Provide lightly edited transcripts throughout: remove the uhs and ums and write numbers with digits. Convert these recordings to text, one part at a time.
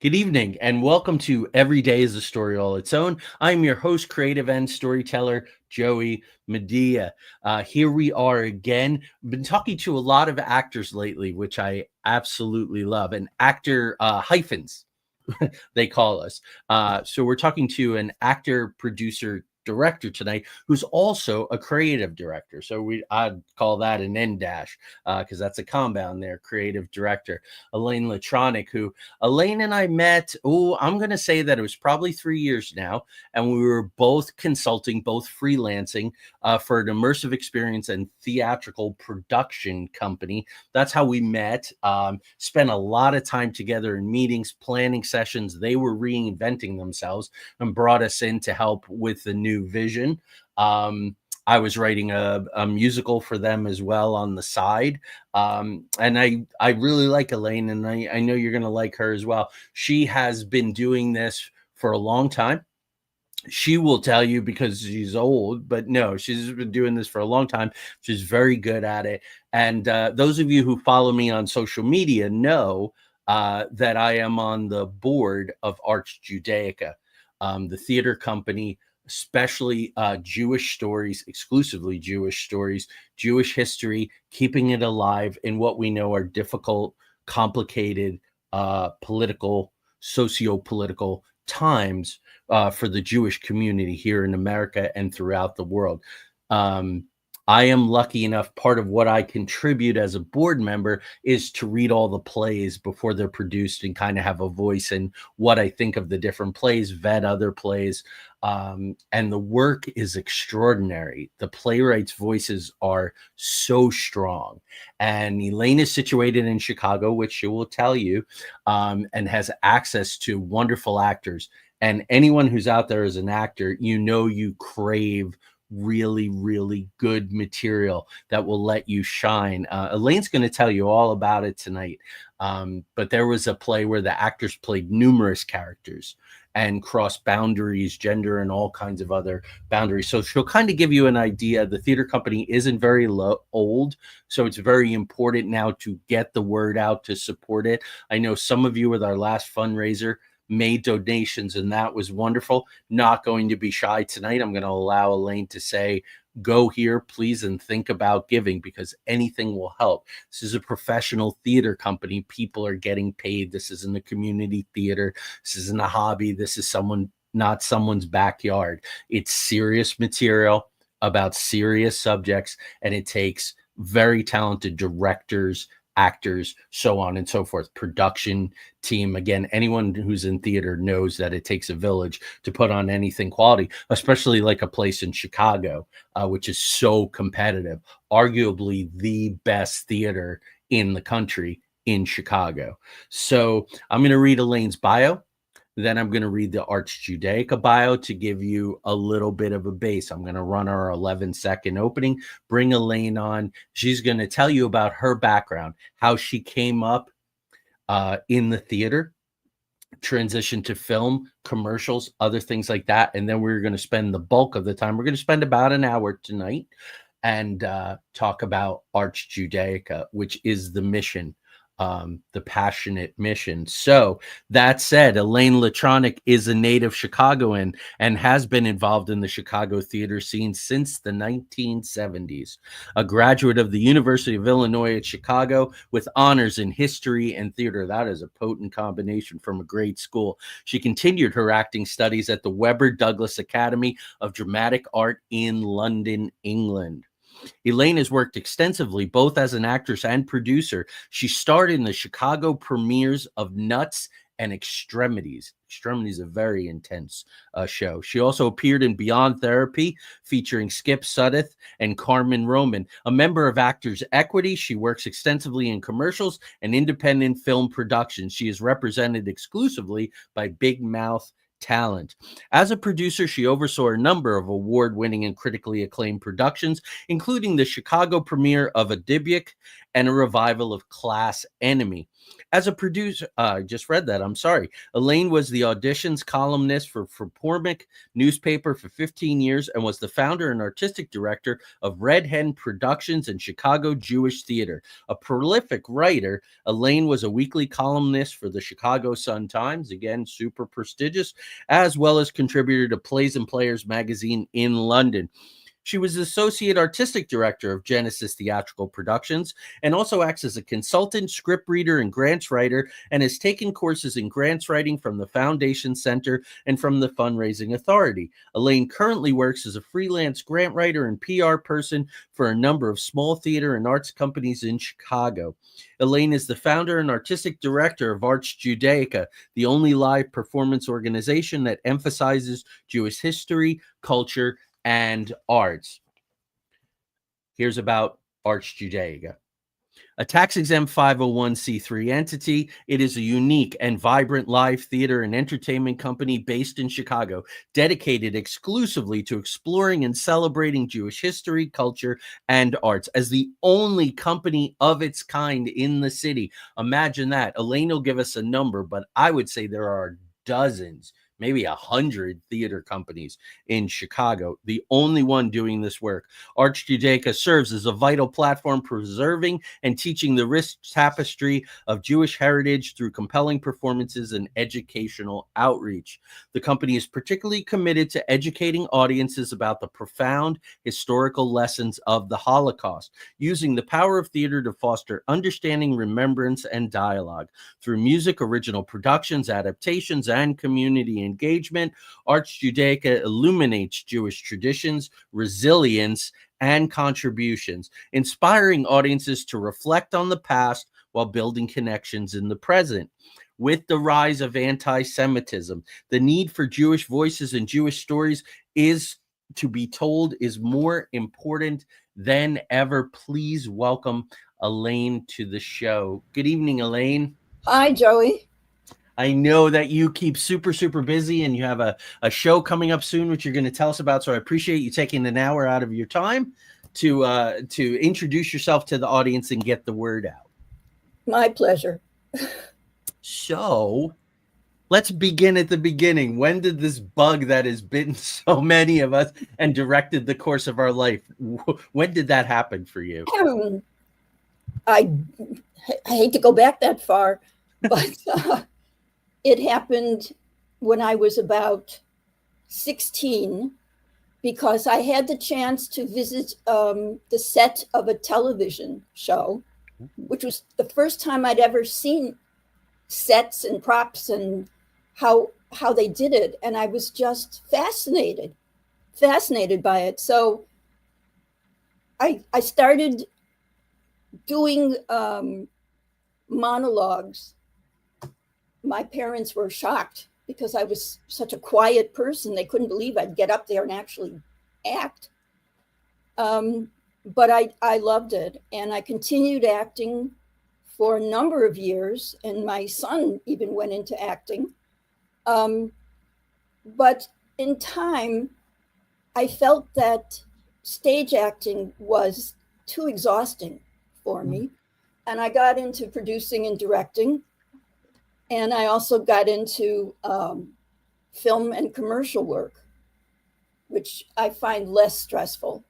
Good evening, and welcome to Every Day is a Story All Its Own. I'm your host, creative and storyteller, Joey Medea. Here we are again. I've been talking to a lot of actors lately, which I absolutely love, and actor hyphens, they call us. So we're talking to an actor, producer, director tonight who's also a creative director. So I'd call that an N dash because that's a compound there, creative director. Elayne LeTraunik, who Elayne and I met, I'm going to say that it was probably 3 years now. And we were both consulting, both freelancing for an immersive experience and theatrical production company. That's how we met. Spent a lot of time together in meetings, planning sessions. They were reinventing themselves and brought us in to help with the new vision. I was writing a musical for them as well on the side. And I really like Elayne, and I know you're going to like her as well. She has been doing this for a long time. She will tell you because she's old, but no, she's been doing this for a long time. She's very good at it. And those of you who follow me on social media know that I am on the board of Arts Judaica, the theater company, especially Jewish stories, exclusively Jewish stories, Jewish history, keeping it alive in what we know are difficult, complicated, political, socio-political times for the Jewish community here in America and throughout the world. I am lucky enough, part of what I contribute as a board member is to read all the plays before they're produced and kind of have a voice in what I think of the different plays, vet other plays. And the work is extraordinary. The playwrights' voices are so strong. And Elayne is situated in Chicago, which she will tell you, and has access to wonderful actors. And anyone who's out there as an actor, you crave really, really good material that will let you shine. Elayne's going to tell you all about it tonight. But there was a play where the actors played numerous characters and crossed boundaries, gender, and all kinds of other boundaries. So she'll kind of give you an idea. The theater company isn't very old, so it's very important now to get the word out to support it. I know some of you with our last fundraiser made donations, and that was wonderful. Not going to be shy tonight. I'm going to allow Elayne to say, go here, please, and think about giving, because anything will help. This is a professional theater company. People are getting paid. This isn't a community theater. This isn't a hobby. This is not someone's backyard. It's serious material about serious subjects, and it takes very talented directors, actors, so on and so forth, production team. Again, anyone who's in theater knows that it takes a village to put on anything quality, especially like a place in Chicago, which is so competitive, arguably the best theater in the country in Chicago. So I'm going to read Elayne's bio. Then I'm going to read the Arts Judaica bio to give you a little bit of a base. I'm going to run our 11-second opening, bring Elayne on. She's going to tell you about her background, how she came up in the theater, transition to film, commercials, other things like that. And then we're going to spend the bulk of the time. We're going to spend about an hour tonight and talk about Arts Judaica, which is the mission, the passionate mission. So that said, Elayne LeTraunik is a native Chicagoan and has been involved in the Chicago theater scene since the 1970s. A graduate of the University of Illinois at Chicago with honors in history and theater. That is a potent combination from a great school. She continued her acting studies at the Webber Douglas Academy of Dramatic Art in London, England. Elayne has worked extensively, both as an actress and producer. She starred in the Chicago premieres of Nuts and Extremities. Extremities is a very intense show. She also appeared in Beyond Therapy, featuring Skipp, Sudduth, and Carmen Roman. A member of Actors Equity, she works extensively in commercials and independent film productions. She is represented exclusively by Big Mouth Talent. As a producer, she oversaw a number of award-winning and critically acclaimed productions, including the Chicago premiere of A Dybbuk and a revival of Class Enemy. As a producer, I just read that. I'm sorry. Elayne was the auditions columnist for Pormick newspaper for 15 years and was the founder and artistic director of Red Hen Productions and Chicago Jewish Theater. A prolific writer, Elayne was a weekly columnist for the Chicago Sun-Times, again, super prestigious, as well as contributor to Plays and Players magazine in London. She was Associate Artistic Director of Genesis Theatrical Productions and also acts as a consultant, script reader, and grants writer, and has taken courses in grants writing from the Foundation Center and from the Fundraising Authority. Elayne currently works as a freelance grant writer and PR person for a number of small theater and arts companies in Chicago. Elayne is the founder and artistic director of Arts Judaica, the only live performance organization that emphasizes Jewish history, culture, and arts. Here's about Arts Judaica. A tax-exempt 501c3 entity, it is a unique and vibrant live theater and entertainment company based in Chicago, dedicated exclusively to exploring and celebrating Jewish history, culture, and arts. As the only company of its kind in the city, imagine that. Elayne will give us a number, but I would say there are dozens, maybe 100 theater companies in Chicago, the only one doing this work. Arts Judaica serves as a vital platform preserving and teaching the rich tapestry of Jewish heritage through compelling performances and educational outreach. The company is particularly committed to educating audiences about the profound historical lessons of the Holocaust, using the power of theater to foster understanding, remembrance, and dialogue. Through music, original productions, adaptations, and community engagement, Arts Judaica illuminates Jewish traditions, resilience, and contributions, inspiring audiences to reflect on the past while building connections in the present. With the rise of anti-Semitism, the need for Jewish voices and Jewish stories is to be told is more important than ever. Please welcome Elayne to the show. Good evening, Elayne. Hi, Joey. I know that you keep super busy and you have a show coming up soon, which you're going to tell us about. So I appreciate you taking an hour out of your time to introduce yourself to the audience and get the word out. My pleasure. So let's begin at the beginning. When did this bug that has bitten so many of us and directed the course of our life, when did that happen for you? I hate to go back that far, but it happened when I was about 16, because I had the chance to visit the set of a television show, which was the first time I'd ever seen sets and props and how they did it. And I was just fascinated by it. So I started doing monologues. My parents were shocked because I was such a quiet person. They couldn't believe I'd get up there and actually act. But I loved it. And I continued acting for a number of years. And my son even went into acting. But in time, I felt that stage acting was too exhausting for me. And I got into producing and directing. And I also got into film and commercial work, which I find less stressful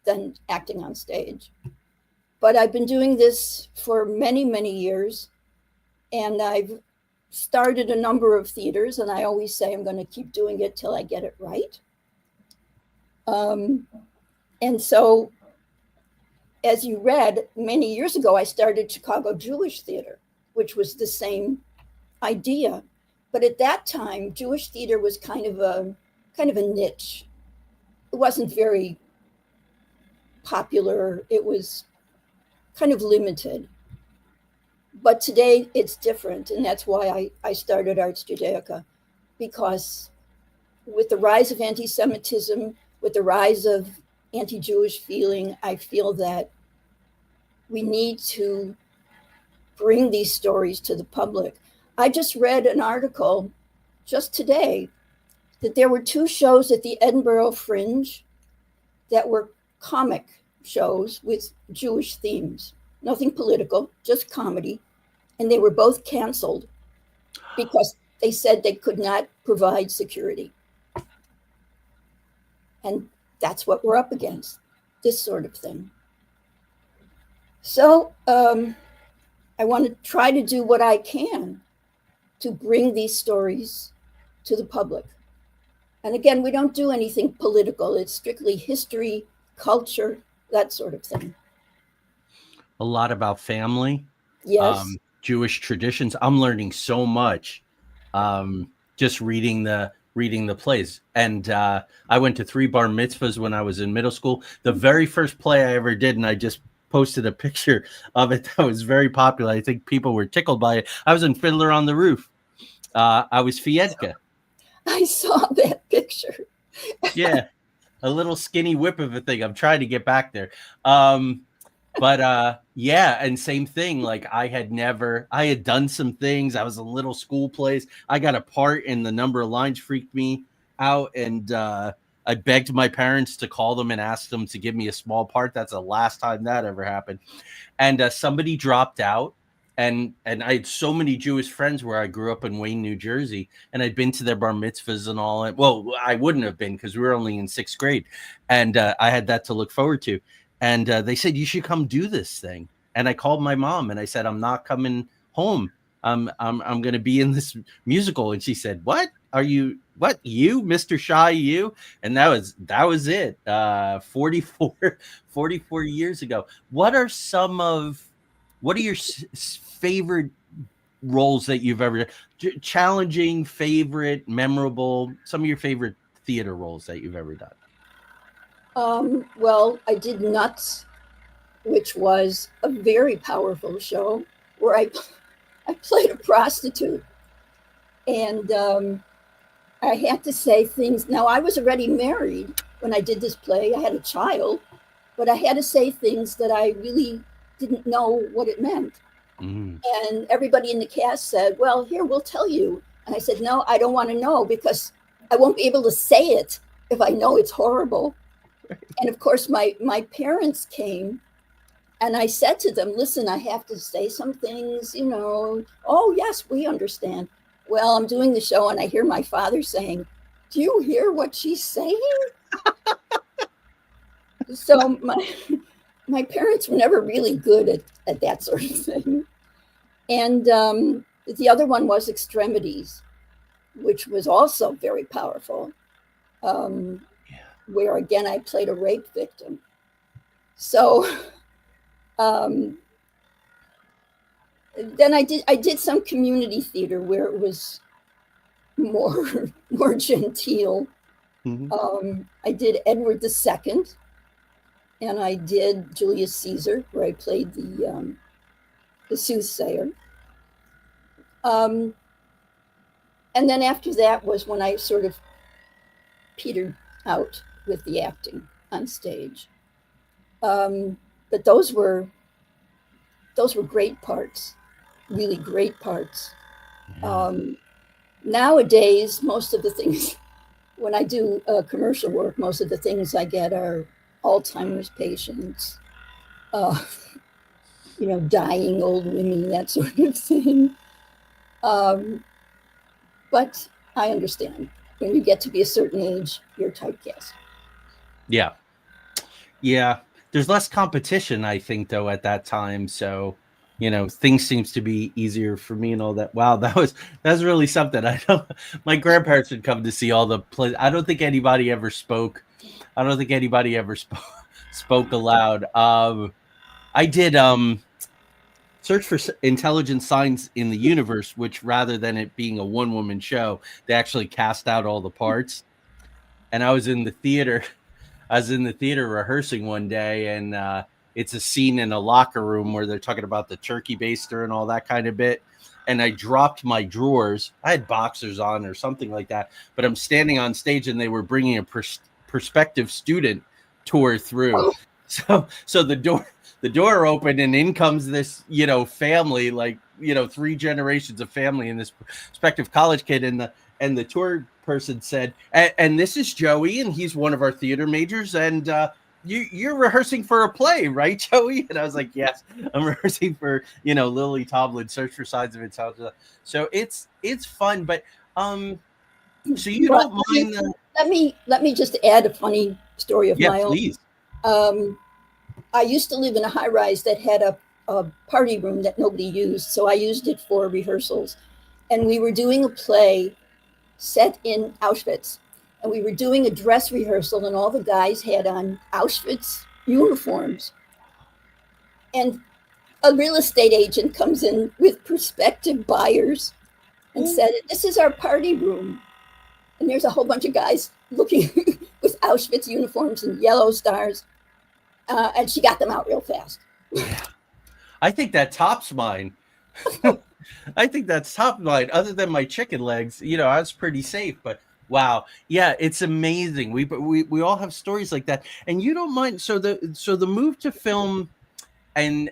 than acting on stage. But I've been doing this for many years, and I've started a number of theaters, and I always say I'm going to keep doing it till I get it right. And so, as you read, many years ago, I started Chicago Jewish Theater, which was the same idea. But at that time, Jewish theater was kind of a niche. It wasn't very popular. It was kind of limited. But today it's different. And that's why I started Arts Judaica, because with the rise of anti-Semitism, with the rise of anti-Jewish feeling, I feel that we need to bring these stories to the public. I just read an article just today that there were 2 shows at the Edinburgh Fringe that were comic shows with Jewish themes. nothing political, just comedy. And they were both canceled because they said they could not provide security. And that's what we're up against, this sort of thing. So I want to try to do what I can to bring these stories to the public. And again, we don't do anything political. It's strictly history, culture, that sort of thing. A lot about family, Yes. Jewish traditions. I'm learning so much just reading the plays. And I went to 3 bar mitzvahs when I was in middle school. The very first play I ever did, and I just posted a picture of it that was very popular. I think people were tickled by it. I was in Fiddler on the Roof. I was Fiedka. I saw that picture. Yeah, a little skinny whip of a thing. I'm trying to get back there. But yeah, and same thing. Like I had done some things. I was in little school plays. I got a part and the number of lines freaked me out. And I begged my parents to call them and ask them to give me a small part. That's the last time that ever happened. And somebody dropped out. And I had so many Jewish friends where I grew up in Wayne, New Jersey, and I'd been to their bar mitzvahs and all that. Well, I wouldn't have been because we were only in 6th grade. And I had that to look forward to. And they said, you should come do this thing. And I called my mom and I said, I'm not coming home. I'm going to be in this musical. And she said, what are you? What, you, Mr. Shy, you? And that was it. 44 years ago. What are your favorite roles that you've ever done? Challenging, favorite, memorable, some of your favorite theater roles that you've ever done? Well, I did Nuts, which was a very powerful show where I played a prostitute. And I had to say things. Now, I was already married when I did this play. I had a child, but I had to say things that I really didn't know what it meant. And everybody in the cast said, well, here, we'll tell you. And I said, no, I don't want to know because I won't be able to say it if I know it's horrible. And of course, my parents came and I said to them, listen, I have to say some things, Oh, yes, we understand. Well, I'm doing the show and I hear my father saying, do you hear what she's saying? So my parents were never really good at that sort of thing. And the other one was Extremities, which was also very powerful. Where again I played a rape victim. So then I did some community theater where it was more genteel. I did Edward II, and I did Julius Caesar, where I played the soothsayer. And then after that was when I sort of petered out with the acting on stage. But those were great parts, really great parts. Nowadays, most of the things, when I do commercial work, most of the things I get are Alzheimer's patients, dying old women, that sort of thing. But I understand. When you get to be a certain age, you're typecast. Yeah. There's less competition, I think, though, at that time. So, things seems to be easier for me and all that. Wow, that's really something. My grandparents would come to see all the plays. I don't think anybody ever spoke. Spoke aloud. I did Search for Intelligent Signs in the Universe, which rather than it being a one-woman show, they actually cast out all the parts. And I was in the theater rehearsing one day, and it's a scene in a locker room where they're talking about the turkey baster and all that kind of bit. And I dropped my drawers. I had boxers on or something like that, but I'm standing on stage and they were bringing a prospective student tour through. So the door opened and in comes this, family, like, 3 generations of family and this prospective college kid. And the tour person said, and this is Joey, and he's one of our theater majors. And you're rehearsing for a play, right, Joey? And I was like, yes, I'm rehearsing for, Lily Tomlin, Search for Signs of Intelligence. So it's fun, but so you But don't mind the let me just add a funny story of yeah, my own. please. I used to live in a high rise that had a party room that nobody used, so I used it for rehearsals. And we were doing a play set in Auschwitz, and we were doing a dress rehearsal, and all the guys had on Auschwitz uniforms. And a real estate agent comes in with prospective buyers and said, "This is our party room." And there's a whole bunch of guys looking with Auschwitz uniforms and yellow stars. And she got them out real fast. Yeah. I think that tops mine. I think that's top mine. Other than my chicken legs, I was pretty safe. But wow, yeah, it's amazing. We all have stories like that, and you don't mind. So the move to film and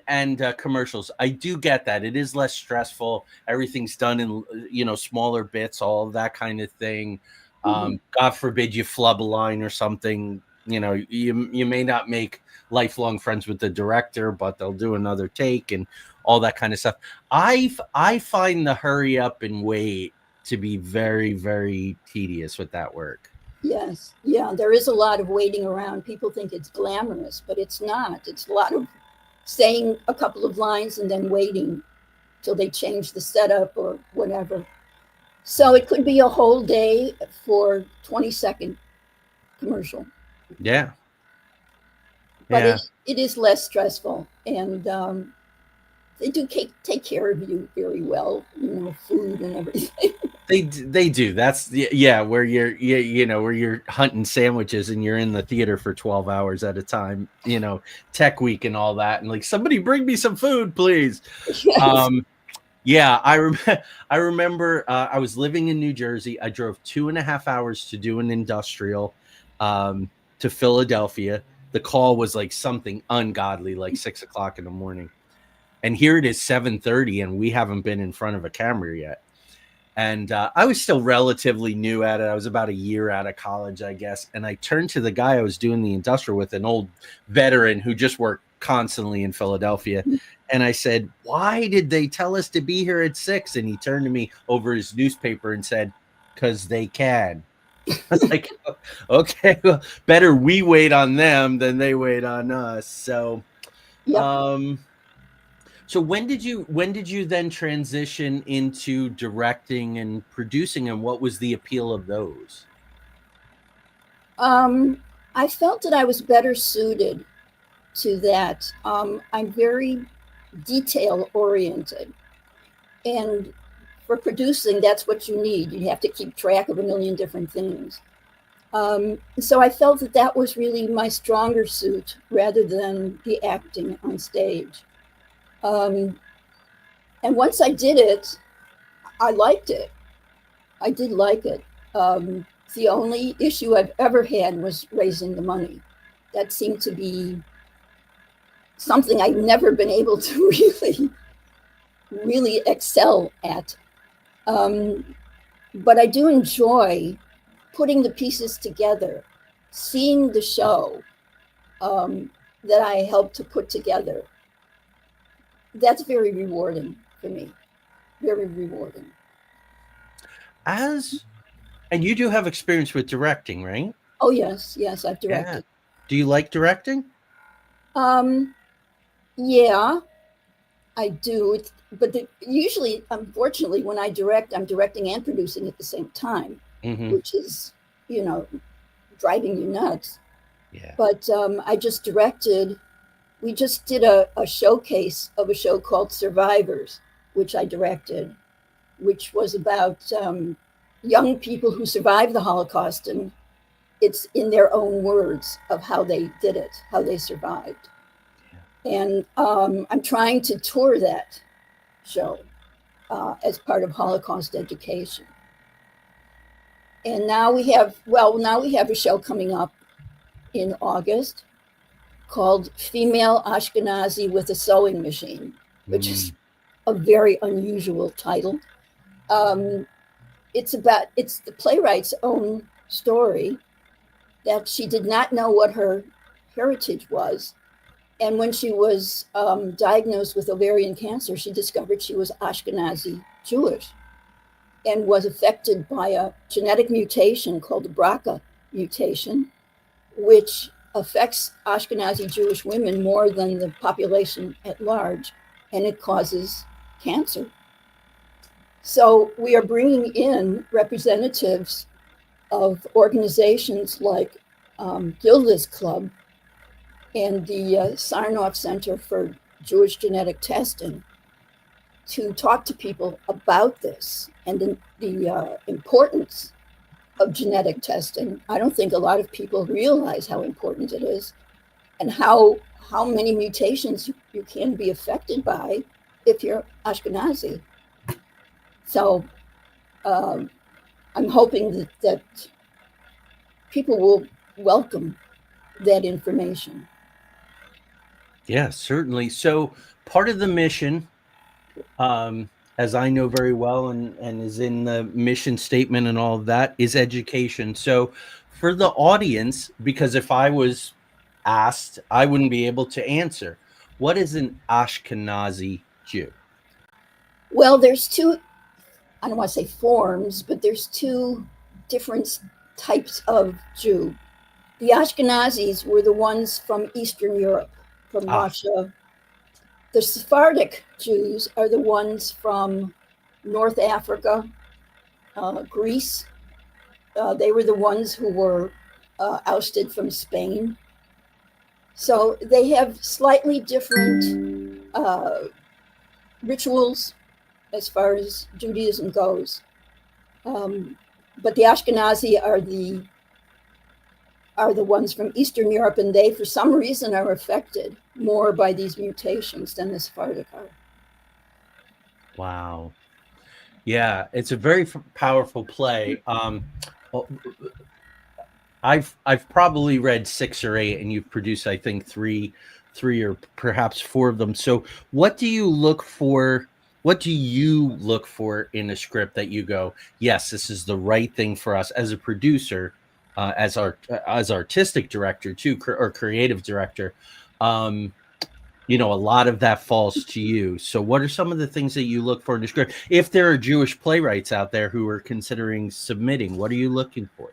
commercials, I do get that. It is less stressful. Everything's done in smaller bits, all of that kind of thing. God forbid you flub a line or something. You may not make lifelong friends with the director, but they'll do another take and all that kind of stuff. I find the hurry up and wait to be very, very tedious with that work. Yes. Yeah. There is a lot of waiting around. People think it's glamorous, but it's not. It's a lot of saying a couple of lines and then waiting till they change the setup or whatever. So it could be a whole day for 20-second commercial. Yeah. But Yeah. it is less stressful. And they do take care of you very well, food and everything. They do. That's where where you're hunting sandwiches and you're in the theater for 12 hours at a time, tech week and all that, and like, somebody bring me some food, please. Yes. Yeah, I remember I was living in New Jersey. I drove 2.5 hours to do an industrial to Philadelphia. The call was like something ungodly, like 6 o'clock in the morning. And here it is 7:30 and we haven't been in front of a camera yet. And I was still relatively new at it. I was about a year out of college, I guess. And I turned to the guy I was doing the industrial with, an old veteran who just worked constantly in Philadelphia. And I said, "Why did they tell us to be here at 6?" And he turned to me over his newspaper and said, "'Cause they can." I was like, okay, well, better we wait on them than they wait on us. So, Yep. so when did you then transition into directing and producing, and what was the appeal of those? I felt that I was better suited to that. I'm very detail oriented. And for producing, that's what you need. You have to keep track of a million different things. So I felt that that was really my stronger suit rather than the acting on stage. Um, and once I did it, I liked it. I did like it. The only issue I've ever had was raising the money. That seemed to be something I've never been able to really excel at. But I do enjoy putting the pieces together, seeing the show that I helped to put together. That's very rewarding for me. Very rewarding. And you do have experience with directing, right? Oh yes, yes, I've Yeah. directed. Do you like directing? Um, yeah, I do. But usually, unfortunately, when I direct, I'm directing and producing at the same time, Mm-hmm. which is, you know, driving you nuts. Yeah. But I just directed. We just did a showcase of a show called Survivors, which I directed, which was about young people who survived the Holocaust, and it's in their own words of how they did it, how they survived. And I'm trying to tour that show as part of Holocaust education. And now now we have a show coming up in August called Female Ashkenazi with a Sewing Machine, which is a very unusual title. Um, it's the playwright's own story that she did not know what her heritage was. And when she was diagnosed with ovarian cancer, she discovered she was Ashkenazi Jewish and was affected by a genetic mutation called the BRCA mutation, which affects Ashkenazi Jewish women more than the population at large, and it causes cancer. So we are bringing in representatives of organizations like Gilda's Club and the Sarnoff Center for Jewish Genetic Testing to talk to people about this and the importance of genetic testing. I don't think a lot of people realize how important it is and how many mutations you can be affected by if you're Ashkenazi. So I'm hoping that people will welcome that information. Yeah, certainly. So part of the mission, as I know very well and is in the mission statement and all of that, is education. So for the audience, because if I was asked, I wouldn't be able to answer. What is an Ashkenazi Jew? Well, there's two, I don't want to say forms, but there's two different types of Jew. The Ashkenazis were the ones from Eastern Europe, from Russia. The Sephardic Jews are the ones from North Africa, Greece. They were the ones who were ousted from Spain. So they have slightly different rituals as far as Judaism goes. But the Ashkenazi are the ones from Eastern Europe, and they, for some reason, are affected more by these mutations than the Sephardic are. Wow. Yeah, it's a very powerful play. I've probably read 6 or 8, and you've produced, I think, three or perhaps 4 of them. So what do you look for? What do you look for in a script that you go, yes, this is the right thing for us as a producer, as artistic director too, or creative director? A lot of that falls to you. So what are some of the things that you look for in a script? If there are Jewish playwrights out there who are considering submitting, what are you looking for?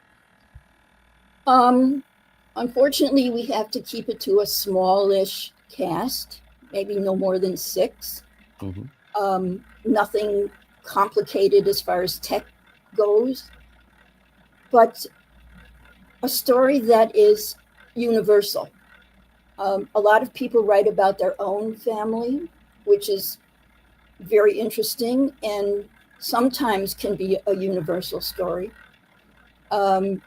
Unfortunately, we have to keep it to a smallish cast, maybe no more than 6. Mm-hmm. Nothing complicated as far as tech goes, but a story that is universal. A lot of people write about their own family, which is very interesting and sometimes can be a universal story. But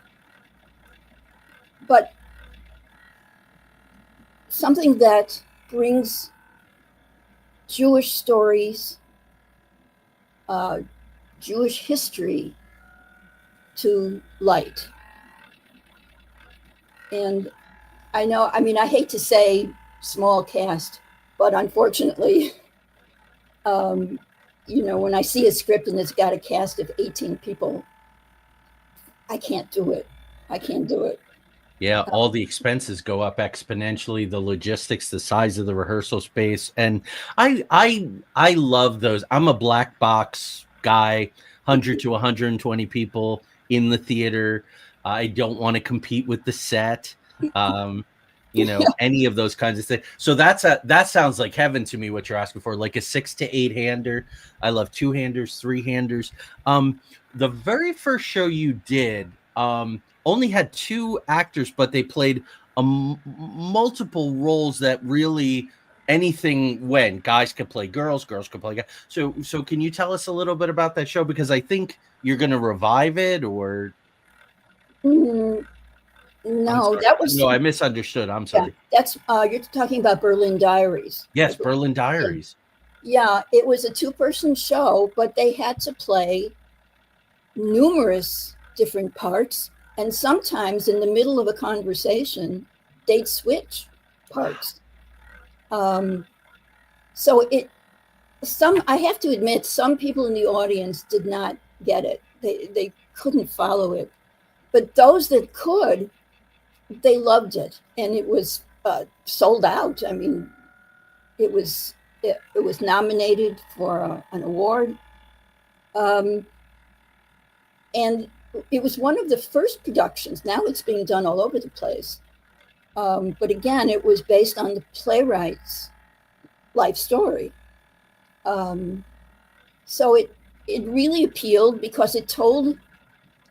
something that brings Jewish stories, Jewish history to light. And I hate to say small cast, but unfortunately, when I see a script and it's got a cast of 18 people, I can't do it. Yeah, all the expenses go up exponentially, the logistics, the size of the rehearsal space. And I love those. I'm a black box guy, 100 to 120 people in the theater. I don't want to compete with the set. Any of those kinds of things. So that sounds like heaven to me, what you're asking for, like a 6 to 8 hander. I love 2-handers, 3-handers. The very first show you did, only had 2 actors, but they played multiple roles that really anything went. Guys could play girls could play guys. So can you tell us a little bit about that show? Because I think you're going to revive it, or no, that was no. I misunderstood. I'm sorry. Yeah, that's you're talking about Berlin Diaries. Yes, Berlin Diaries. Yeah, it was a 2-person show, but they had to play numerous different parts. And sometimes in the middle of a conversation, they'd switch parts. So I have to admit, some people in the audience did not get it. They couldn't follow it. But those that could, they loved it. And it was sold out. I mean, it was nominated for an award, and it was one of the first productions. Now it's being done all over the place, but again, it was based on the playwright's life story. So it really appealed because it told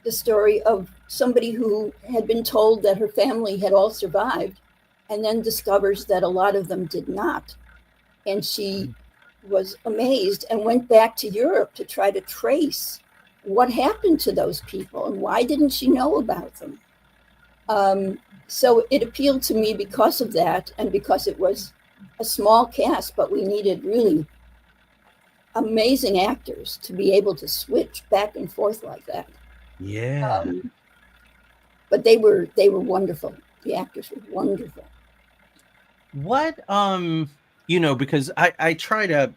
the story of somebody who had been told that her family had all survived, and then discovers that a lot of them did not. And she was amazed and went back to Europe to try to trace what happened to those people and why didn't she know about them. So it appealed to me because of that, and because it was a small cast, but we needed really amazing actors to be able to switch back and forth like that. Yeah. But they were wonderful. The actors were wonderful. What because I try to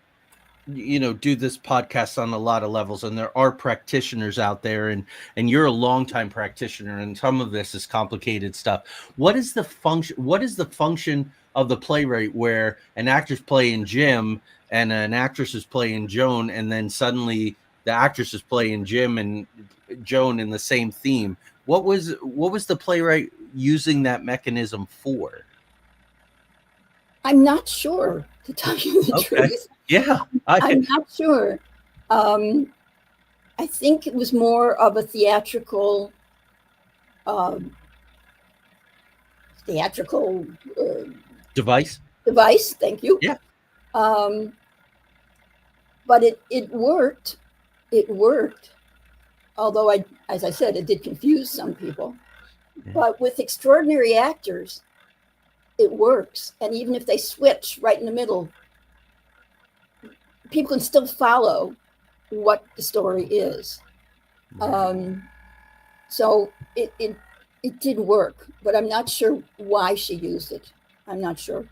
do this podcast on a lot of levels, and there are practitioners out there, and you're a longtime practitioner, and some of this is complicated stuff. What is the function of the playwright where an actor's playing Jim and an actress is playing Joan, and then suddenly the actress is playing Jim and Joan in the same theme? What was the playwright using that mechanism for? I'm not sure, to tell you the truth. Yeah. I'm not sure. I think it was more of a theatrical device. Thank you. Yeah. But it worked. It worked. Although as I said, it did confuse some people. Yeah. But with extraordinary actors, it works. And even if they switch right in the middle, people can still follow what the story is. So it did work, but I'm not sure why she used it. I'm not sure.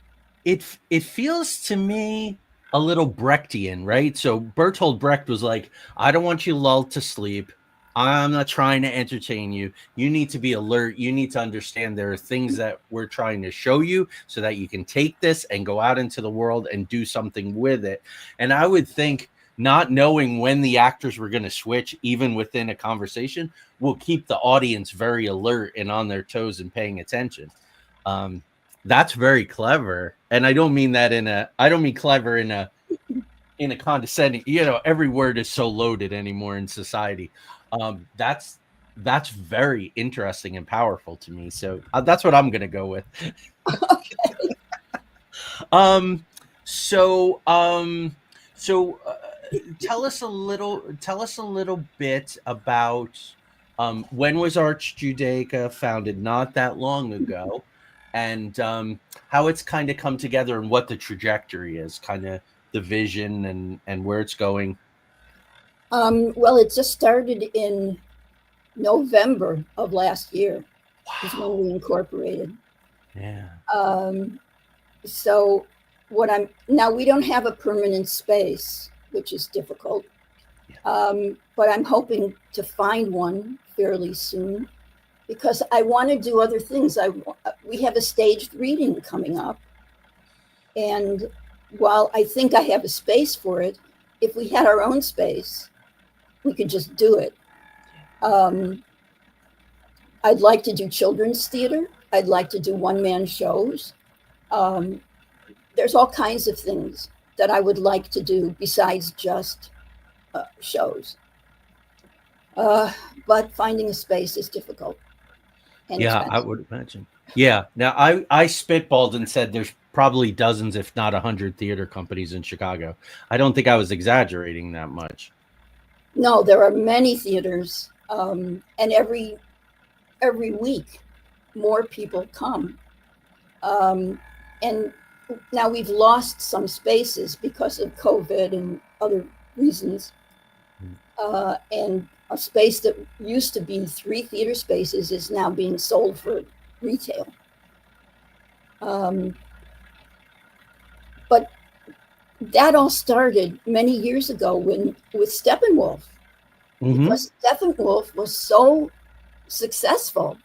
It feels to me a little Brechtian, right? So Bertolt Brecht was like, I don't want you lulled to sleep. I'm not trying to entertain you. You need to be alert. You need to understand there are things that we're trying to show you so that you can take this and go out into the world and do something with it. And I would think not knowing when the actors were going to switch, even within a conversation, will keep the audience very alert and on their toes and paying attention. That's very clever. And I don't mean that I don't mean clever in a condescending, every word is so loaded anymore in society. That's very interesting and powerful to me. So that's what I'm going to go with. Okay. So tell us a little bit about when was Arch Judaica founded? Not that long ago, and how it's kind of come together and what the trajectory is, kind of the vision and where it's going. Well, it just started in November of last year. Wow. Is when we incorporated. Yeah. So now we don't have a permanent space, which is difficult. Yeah. But I'm hoping to find one fairly soon, because I want to do other things. We have a staged reading coming up, and while I think I have a space for it, if we had our own space, we could just do it. I'd like to do children's theater. I'd like to do one-man shows. There's all kinds of things that I would like to do besides just shows. But finding a space is difficult. Yeah, expensive. I would imagine. Yeah. Now, I spitballed and said there's probably dozens, if not 100 theater companies in Chicago. I don't think I was exaggerating that much. No, there are many theaters, and every week more people come. And now we've lost some spaces because of COVID and other reasons. And a space that used to be 3 theater spaces is now being sold for retail. But that all started many years ago with Steppenwolf. Mm-hmm. Because Steppenwolf was so successful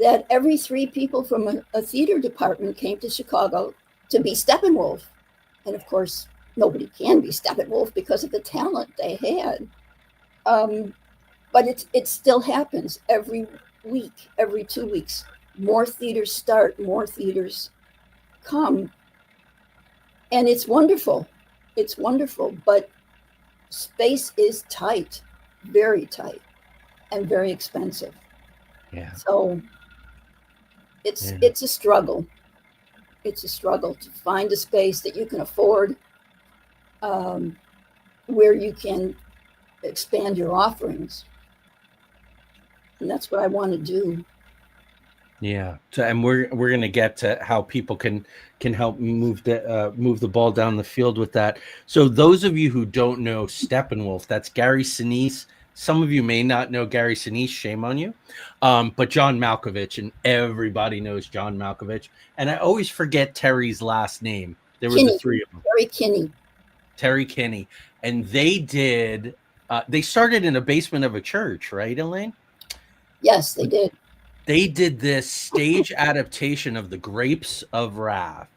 that every 3 people from a theater department came to Chicago to be Steppenwolf. And of course, nobody can be Steppenwolf because of the talent they had. But it still happens every week, every 2 weeks. More theaters start, more theaters come. And it's wonderful. It's wonderful. But space is tight, very tight, and very expensive. Yeah. So it's a struggle. It's a struggle to find a space that you can afford, where you can expand your offerings. And that's what I want to do. Yeah. So, and we're going to get to how people can help move the ball down the field with that. So those of you who don't know Steppenwolf, that's Gary Sinise. Some of you may not know Gary Sinise, shame on you. But John Malkovich, and everybody knows John Malkovich. And I always forget Terry's last name. There were the 3 of them. Terry Kinney. And they did, they started in a basement of a church, right, Elayne? Yes, they did. They did this stage adaptation of The Grapes of Wrath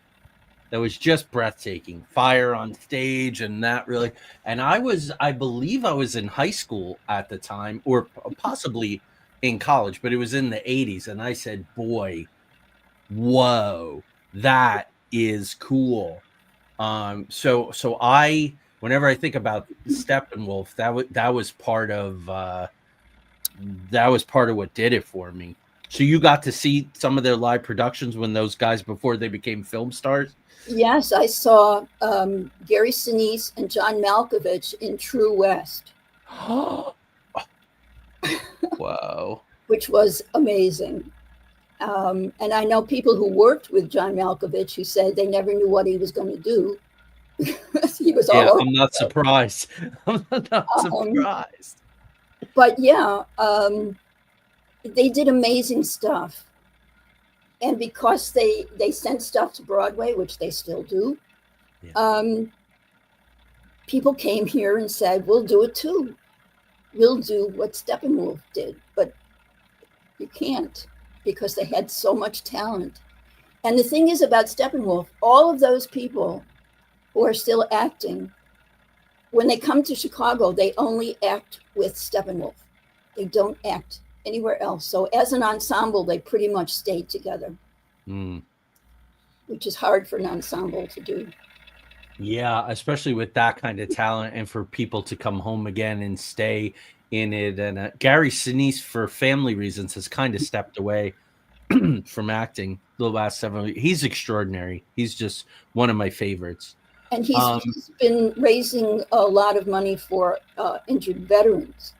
that was just breathtaking. Fire on stage, and that really. And I believe I was in high school at the time, or possibly in college, but it was in the 80s. And I said, boy, whoa, that is cool. So whenever I think about Steppenwolf, that was part of what did it for me. So you got to see some of their live productions when those guys, before they became film stars? Yes, I saw Gary Sinise and John Malkovich in True West. Wow. Which was amazing. And I know people who worked with John Malkovich who said they never knew what he was going to do. He was all over. I'm not surprised. I'm not surprised. But yeah, they did amazing stuff. And because they sent stuff to Broadway, which they still do, people came here and said, we'll do it too. We'll do what Steppenwolf did. But you can't, because they had so much talent. And the thing is about Steppenwolf, all of those people who are still acting, when they come to Chicago, they only act with Steppenwolf. They don't act anywhere else. So as an ensemble, they pretty much stayed together, which is hard for an ensemble to do. Yeah, especially with that kind of talent, and for people to come home again and stay in it. And Gary Sinise, for family reasons, has kind of stepped away from acting the last 7 years. He's extraordinary. He's just one of my favorites. And he's been raising a lot of money for injured veterans.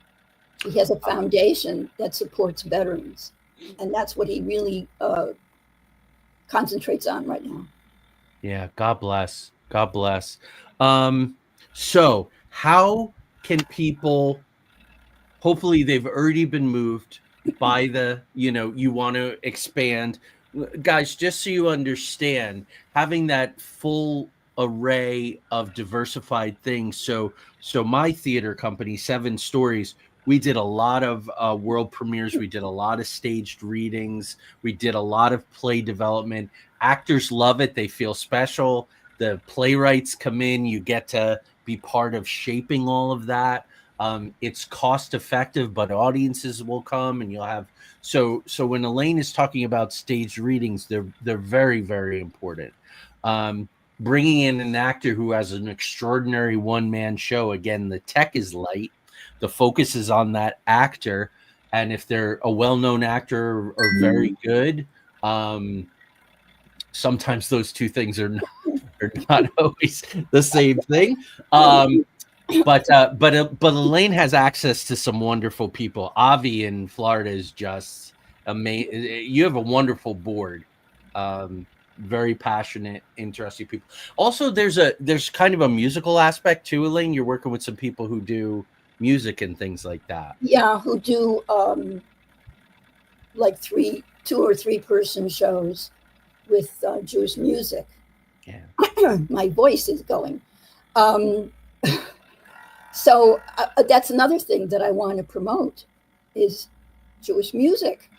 He has a foundation that supports veterans, and that's what he really concentrates on right now. Yeah, God bless. God bless. So how can people, hopefully they've already been moved by you want to expand. Guys, just so you understand, having that full array of diversified things. So my theater company, 7 Stories, we did a lot of world premieres. We did a lot of staged readings. We did a lot of play development. Actors love it. They feel special. The playwrights come in. You get to be part of shaping all of that. It's cost effective, but audiences will come, and you'll have. So when Elayne is talking about staged readings, they're very, very important. Bringing in an actor who has an extraordinary one-man show. Again, the tech is light. The focus is on that actor. And if they're a well-known actor or very good, sometimes those two things are not always the same thing. But Elayne has access to some wonderful people. Avi in Florida is just amazing. You have a wonderful board. Very passionate, interesting people. Also, there's kind of a musical aspect to Elayne. You're working with some people who do music and things like that. Yeah, who do like 2 or 3 person shows with Jewish music. Yeah. My voice is going. So that's another thing that I want to promote is Jewish music.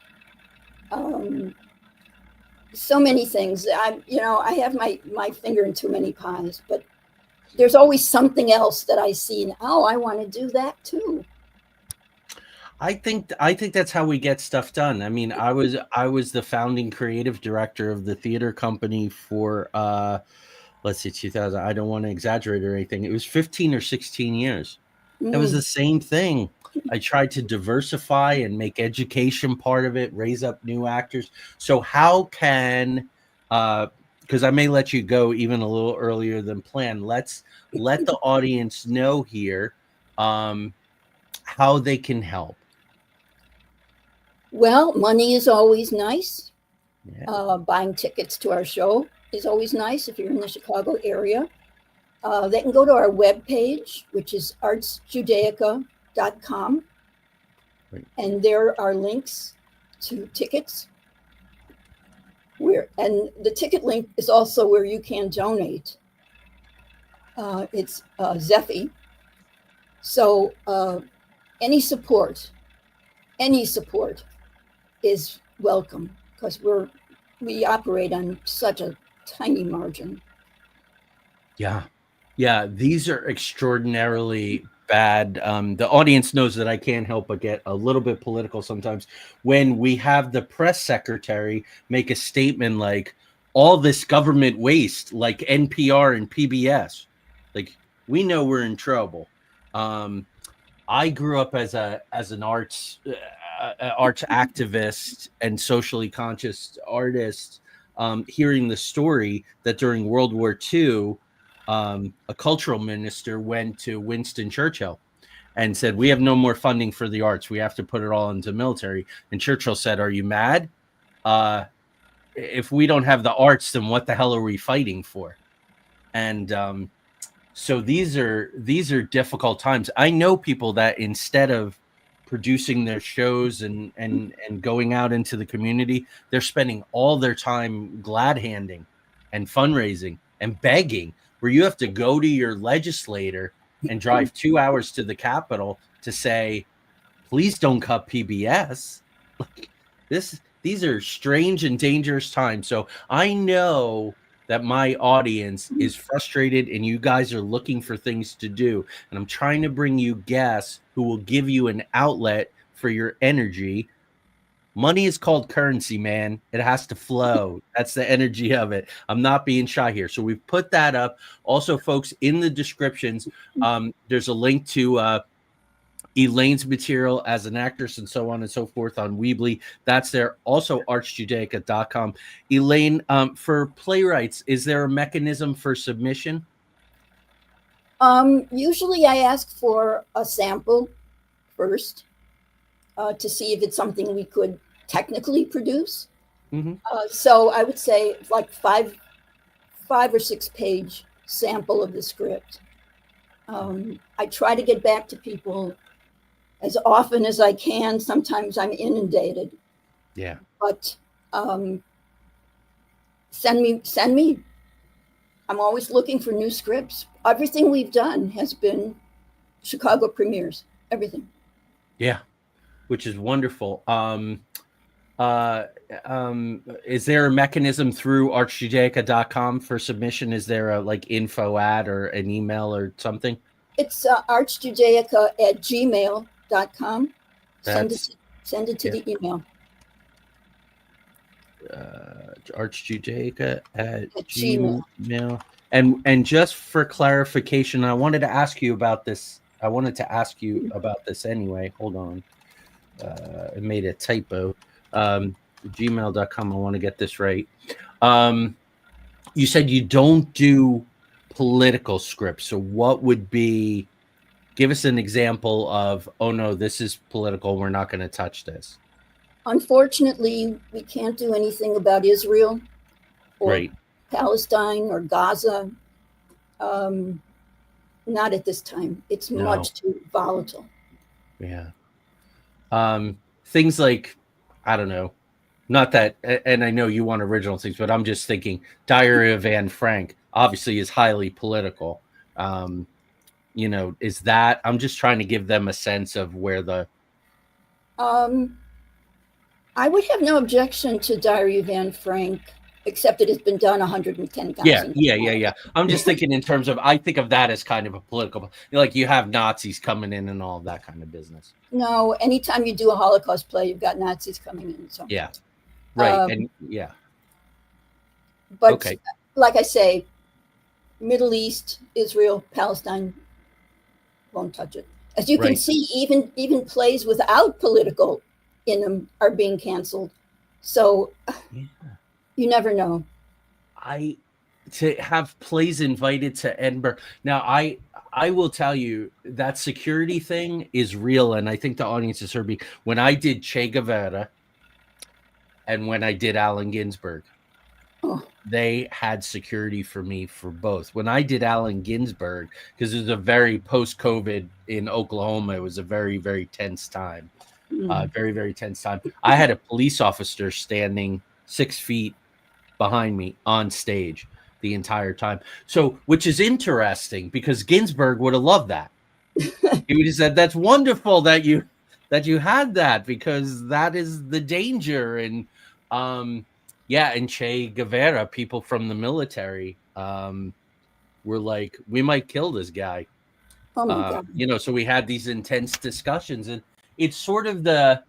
So many things. I have my finger in too many pies, but there's always something else that I see. And, oh, I want to do that too. I think that's how we get stuff done. I mean, I was the founding creative director of the theater company for let's see, 2000. I don't want to exaggerate or anything. It was 15 or 16 years. It was the same thing. I tried to diversify and make education part of it, raise up new actors. So how can because I may let you go even a little earlier than planned. Let the audience know here how they can help. Well, money is always nice. Yeah. Buying tickets to our show is always nice if you're in the Chicago area. They can go to our webpage, which is artsjudaica.com. Right. And there are links to tickets. And the ticket link is also where you can donate. It's Zephy. So any support is welcome, because we operate on such a tiny margin. Yeah. These are extraordinarily bad. The audience knows that I can't help but get a little bit political sometimes when we have the press secretary make a statement like all this government waste, like NPR and PBS. Like, we know we're in trouble. I grew up as an arts activist and socially conscious artist, hearing the story that during World War II, a cultural minister went to Winston Churchill and said, "We have no more funding for the arts. We have to put it all into military." And Churchill said, "Are you mad? If we don't have the arts, then what the hell are we fighting for?" And so these are difficult times. I know people that instead of producing their shows and going out into the community, they're spending all their time glad handing and fundraising and begging, where you have to go to your legislator and drive 2 hours to the Capitol to say, please don't cut PBS. Like, these are strange and dangerous times. So I know that my audience is frustrated and you guys are looking for things to do. And I'm trying to bring you guests who will give you an outlet for your energy. Money is called currency, man. It has to flow. That's the energy of it. I'm not being shy here. So we've put that up. Also, folks, in the descriptions, there's a link to Elayne's material as an actress and so on and so forth on Weebly. That's there. Also, artsjudaica.com. Elayne, for playwrights, is there a mechanism for submission? Usually I ask for a sample first to see if it's something we could technically produce. Mm-hmm. So I would say like five or 6 page sample of the script. I try to get back to people as often as I can. Sometimes I'm inundated. Yeah. But send me. I'm always looking for new scripts. Everything we've done has been Chicago premieres. Everything. Yeah, which is wonderful. Is there a mechanism through artsjudaica.com for submission? Is there a like info ad or an email or something? It's artsjudaica@gmail.com. Send it to the email. Artsjudaica at Gmail. And just for clarification, I wanted to ask you about this. Anyway. Hold on. I made a typo. Gmail.com. I want to get this right. You said you don't do political scripts. So what would be, give us an example of, oh no, this is political, we're not going to touch this. Unfortunately, we can't do anything about Israel or Palestine or Gaza. Not at this time. It's much too volatile. Yeah. Things like, I don't know, not that, and I know you want original things, but I'm just thinking Diary of Anne Frank obviously is highly political. Is that, I'm just trying to give them a sense of where the I would have no objection to Diary of Anne Frank, except it has been done 110,000 Yeah. I'm just thinking in terms of, I think of that as kind of a political, like you have Nazis coming in and all of that kind of business. No, anytime you do a Holocaust play, you've got Nazis coming in. So, Yeah, right. And yeah, but okay, like I say, Middle East, Israel, Palestine, won't touch it. As you can right. see, even plays without political in them are being canceled. So Yeah. you never know. To have plays invited to Edinburgh. Now, I will tell you that security thing is real, and I think the audience has heard me when I did Che Guevara and when I did Allen Ginsberg. Oh, They had security for me for both. When I did Allen Ginsberg, because it was a very post-COVID in Oklahoma, it was a very, very tense time. Very, very tense time. I had a police officer standing 6 feet behind me on stage the entire time. So, which is interesting because Ginsberg would have loved that. He would have said, "That's wonderful that you had that because that is the danger." And yeah, and Che Guevara, people from the military, were like, "We might kill this guy." oh my God. So we had these intense discussions, and it's sort of the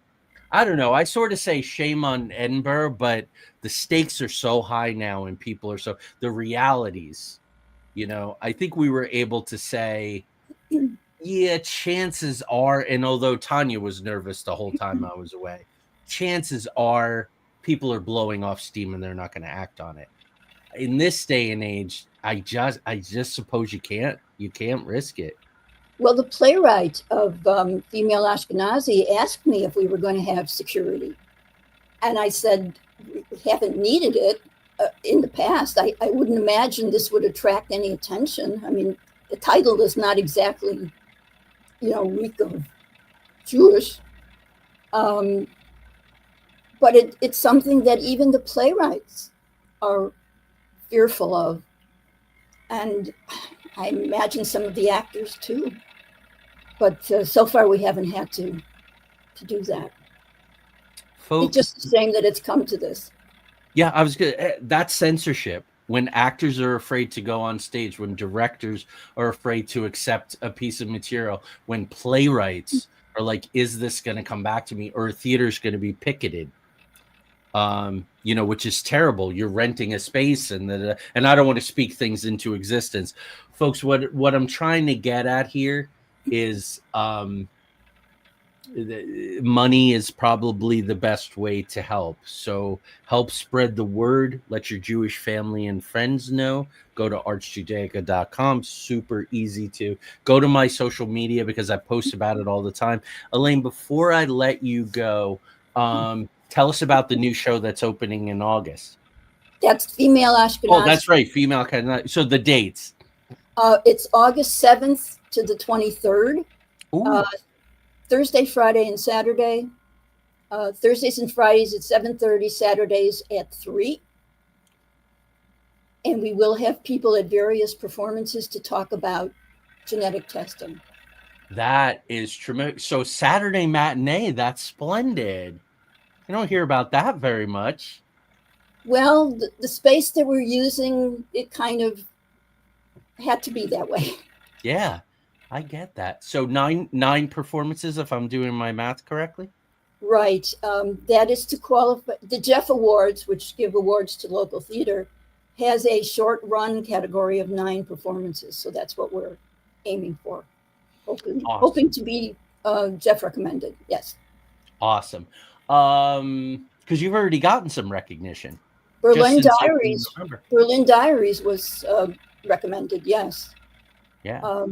I don't know. I sort of say shame on Edinburgh, but the stakes are so high now, and people are so the realities. I think we were able to say, yeah, chances are, and although Tanya was nervous the whole time I was away, chances are people are blowing off steam and they're not going to act on it. In this day and age, I just suppose you can't risk it. Well, the playwright of Female Ashkenazi asked me if we were going to have security. And I said, we haven't needed it in the past. I wouldn't imagine this would attract any attention. I mean, the title is not exactly, reek of Jewish. But it's something that even the playwrights are fearful of. And I imagine some of the actors too. But so far we haven't had to do that. Folks, It's just a shame that it's come to this. yeah, I was good. That's censorship. When actors are afraid to go on stage, when directors are afraid to accept a piece of material, when playwrights are like, "Is this going to come back to me?" Or a theater's going to be picketed. Which is terrible. You're renting a space, and I don't want to speak things into existence, folks. What I'm trying to get at here is money is probably the best way to help. So help spread the word. Let your Jewish family and friends know. Go to archjudaica.com. Super easy to go to my social media because I post about it all the time. Elayne, before I let you go, tell us about the new show that's opening in August. That's Female Ashkenazi. Oh, that's right. Female. So the dates. It's August 7th to the 23rd. Thursday, Friday, and Saturday. Thursdays and Fridays at 7:30, Saturdays at 3. And we will have people at various performances to talk about genetic testing. That is tremendous. So Saturday matinee, that's splendid. You don't hear about that very much. Well, the space that we're using, it kind of had to be that way. Yeah, I get that. So nine performances, if I'm doing my math correctly. Right. That is to qualify. The Jeff Awards, which give awards to local theater, has a short run category of 9 performances. So that's what we're aiming for. Hoping to be Jeff recommended. Yes. Awesome. Because you've already gotten some recognition. Berlin Diaries was recommended. Yes. Yeah.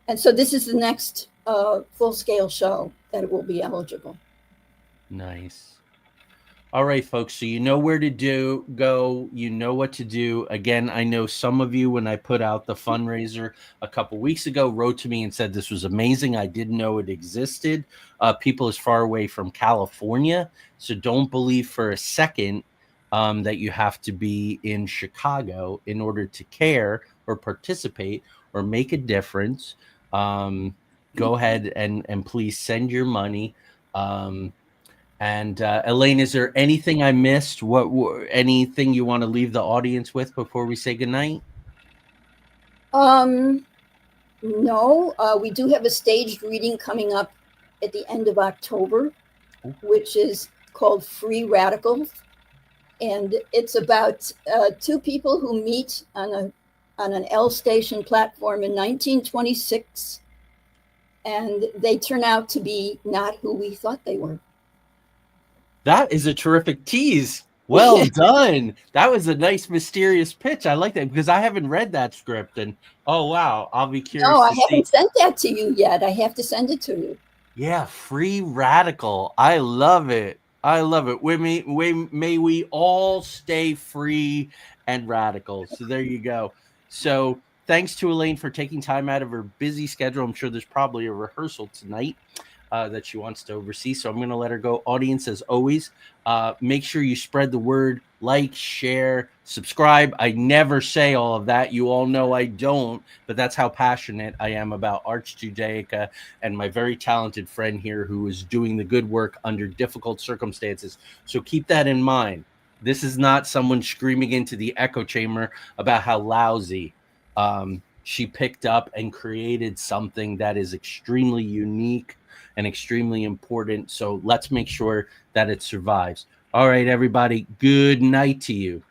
And so this is the next full-scale show that will be eligible. Nice. All right, folks. So you know where to go. You know what to do. Again, I know some of you, when I put out the fundraiser a couple weeks ago, wrote to me and said this was amazing. I didn't know it existed. People as far away from California. So don't believe for a second that you have to be in Chicago in order to care or participate or make a difference. Go ahead and please send your money. And Elayne, is there anything I missed? Anything you want to leave the audience with before we say goodnight? No, we do have a staged reading coming up at the end of October, which is called Free Radicals. And it's about two people who meet on an L station platform in 1926, and they turn out to be not who we thought they were. That is a terrific tease. Well done. That was a nice mysterious pitch. I like that because I haven't read that script, and oh wow, I'll be curious. No, I haven't sent that to you yet. I have to send it to you. Yeah, Free Radical. I love it. I love it. May we all stay free and radical. So there you go. So thanks to Elayne for taking time out of her busy schedule. I'm sure there's probably a rehearsal tonight that she wants to oversee. So I'm going to let her go. Audience, as always, make sure you spread the word, like, share, subscribe. I never say all of that. You all know I don't, but that's how passionate I am about Arch Judaica and my very talented friend here who is doing the good work under difficult circumstances. So keep that in mind. This is not someone screaming into the echo chamber about how lousy. She picked up and created something that is extremely unique and extremely important. So let's make sure that it survives. All right, everybody. Good night to you.